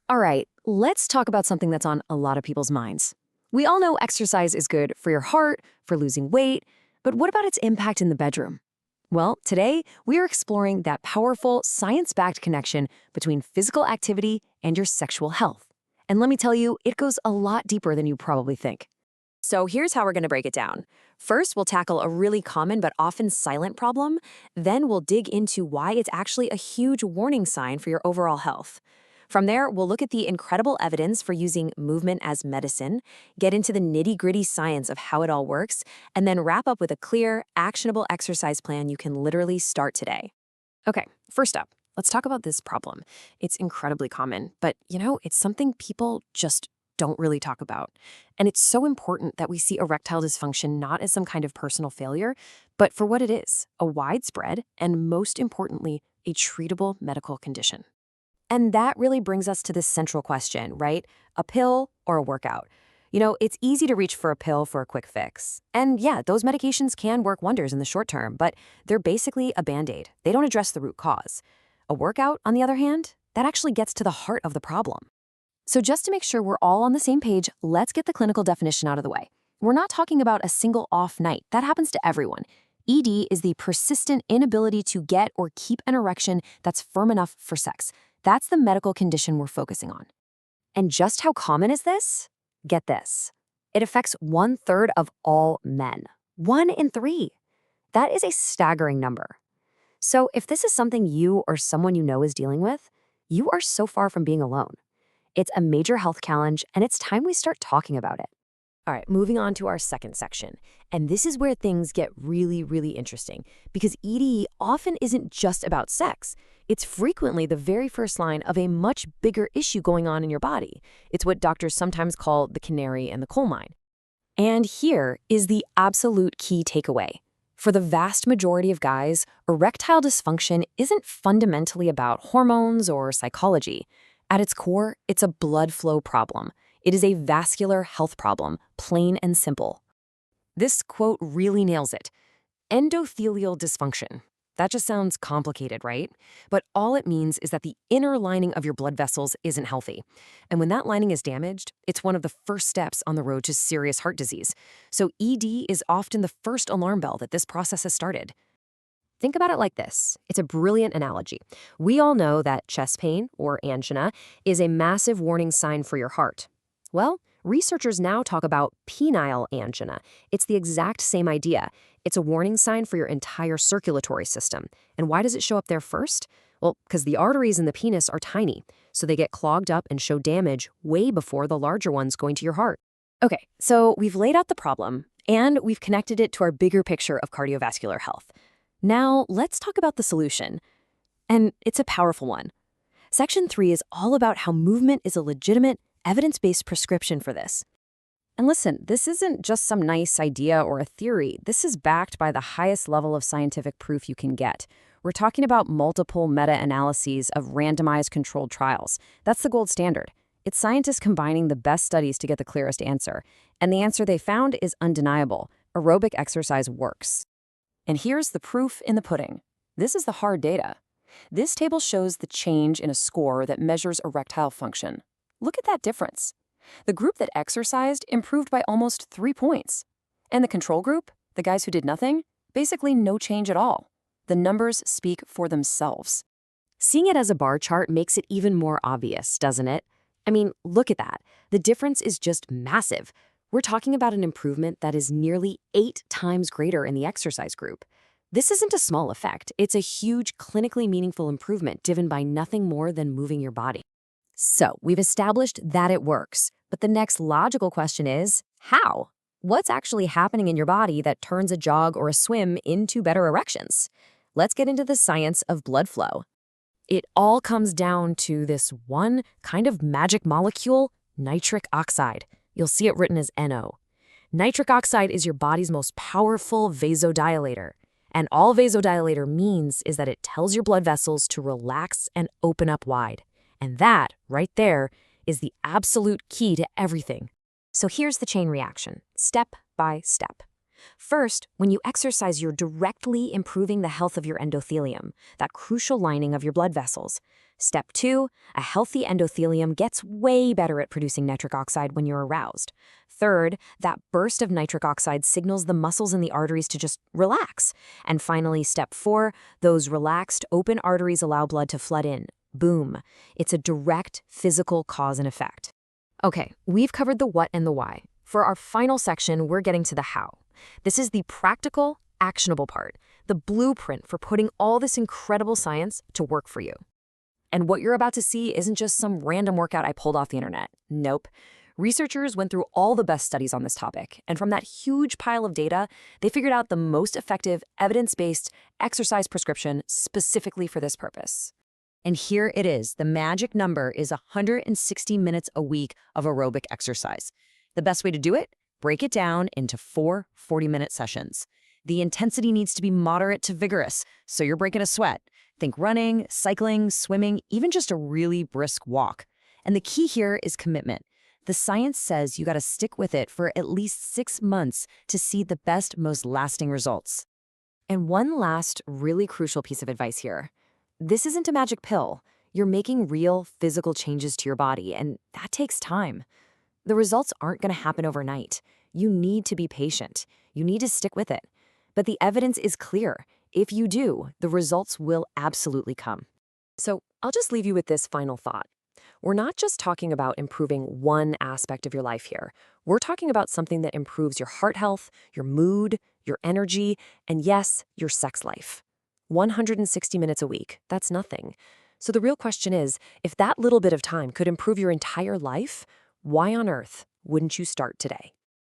All right, let's talk about something that's on a lot of people's minds. We all know exercise is good for your heart, for losing weight, but what about its impact in the bedroom? Well, today we are exploring that powerful, science-backed connection between physical activity and your sexual health. And let me tell you, it goes a lot deeper than you probably think. So here's how we're going to break it down. First, we'll tackle a really common but often silent problem. Then we'll dig into why it's actually a huge warning sign for your overall health. From there, we'll look at the incredible evidence for using movement as medicine, get into the nitty-gritty science of how it all works, and then wrap up with a clear, actionable exercise plan you can literally start today. Okay, first up, let's talk about this problem. It's incredibly common, but it's something people just don't really talk about. And it's so important that we see erectile dysfunction not as some kind of personal failure, but for what it is, a widespread and, most importantly, a treatable medical condition. And that really brings us to this central question, right? A pill or a workout? It's easy to reach for a pill for a quick fix. And yeah, those medications can work wonders in the short term, but they're basically a Band-Aid. They don't address the root cause. A workout, on the other hand, that actually gets to the heart of the problem. So just to make sure we're all on the same page, let's get the clinical definition out of the way. We're not talking about a single off night. That happens to everyone. ED is the persistent inability to get or keep an erection that's firm enough for sex. That's the medical condition we're focusing on. And just how common is this? Get this. It affects 1/3 of all men. 1 in 3. That is a staggering number. So if this is something you or someone you know is dealing with, you are so far from being alone. It's a major health challenge, and it's time we start talking about it. All right, moving on to our second section. And this is where things get really, really interesting, because ED often isn't just about sex. It's frequently the very first line of a much bigger issue going on in your body. It's what doctors sometimes call the canary in the coal mine. And here is the absolute key takeaway. For the vast majority of guys, erectile dysfunction isn't fundamentally about hormones or psychology. At its core, it's a blood flow problem. It is a vascular health problem, plain and simple. This quote really nails it. Endothelial dysfunction. That just sounds complicated, right? But all it means is that the inner lining of your blood vessels isn't healthy. And when that lining is damaged, it's one of the first steps on the road to serious heart disease. So ED is often the first alarm bell that this process has started. Think about it like this. It's a brilliant analogy. We all know that chest pain, or angina, is a massive warning sign for your heart. Well, researchers now talk about penile angina. It's the exact same idea. It's a warning sign for your entire circulatory system. And why does it show up there first? Well, because the arteries in the penis are tiny, so they get clogged up and show damage way before the larger ones going to your heart. Okay, so we've laid out the problem, and we've connected it to our bigger picture of cardiovascular health. Now, let's talk about the solution. And it's a powerful one. Section 3 is all about how movement is a legitimate, evidence-based prescription for this. And listen, this isn't just some nice idea or a theory. This is backed by the highest level of scientific proof you can get. We're talking about multiple meta-analyses of randomized controlled trials. That's the gold standard. It's scientists combining the best studies to get the clearest answer. And the answer they found is undeniable. Aerobic exercise works. And here's the proof in the pudding. This is the hard data. This table shows the change in a score that measures erectile function. Look at that difference. The group that exercised improved by almost 3 points. And the control group, the guys who did nothing, basically no change at all. The numbers speak for themselves. Seeing it as a bar chart makes it even more obvious, doesn't it? I mean, look at that. The difference is just massive. We're talking about an improvement that is nearly 8 times greater in the exercise group. This isn't a small effect. It's a huge, clinically meaningful improvement driven by nothing more than moving your body. So, we've established that it works. But the next logical question is, how? What's actually happening in your body that turns a jog or a swim into better erections? Let's get into the science of blood flow. It all comes down to this one kind of magic molecule, nitric oxide. You'll see it written as NO. Nitric oxide is your body's most powerful vasodilator. And all vasodilator means is that it tells your blood vessels to relax and open up wide. And that, right there, is the absolute key to everything. So here's the chain reaction, step by step. First, when you exercise, you're directly improving the health of your endothelium, that crucial lining of your blood vessels. Step 2, a healthy endothelium gets way better at producing nitric oxide when you're aroused. Third, that burst of nitric oxide signals the muscles in the arteries to just relax. And finally, step 4, those relaxed, open arteries allow blood to flood in. Boom. It's a direct physical cause and effect. Okay, we've covered the what and the why. For our final section, we're getting to the how. This is the practical, actionable part, the blueprint for putting all this incredible science to work for you. And what you're about to see isn't just some random workout I pulled off the internet. Nope. Researchers went through all the best studies on this topic, and from that huge pile of data, they figured out the most effective, evidence-based exercise prescription specifically for this purpose. And here it is. The magic number is 160 minutes a week of aerobic exercise. The best way to do it? Break it down into 4 40-minute sessions. The intensity needs to be moderate to vigorous, so you're breaking a sweat. Think running, cycling, swimming, even just a really brisk walk. And the key here is commitment. The science says you gotta stick with it for at least 6 months to see the best, most lasting results. And one last really crucial piece of advice here. This isn't a magic pill. You're making real physical changes to your body, and that takes time. The results aren't gonna happen overnight. You need to be patient. You need to stick with it. But the evidence is clear. If you do, the results will absolutely come. So I'll just leave you with this final thought. We're not just talking about improving one aspect of your life here. We're talking about something that improves your heart health, your mood, your energy, and yes, your sex life. 160 minutes a week, that's nothing. So the real question is, if that little bit of time could improve your entire life, why on earth wouldn't you start today?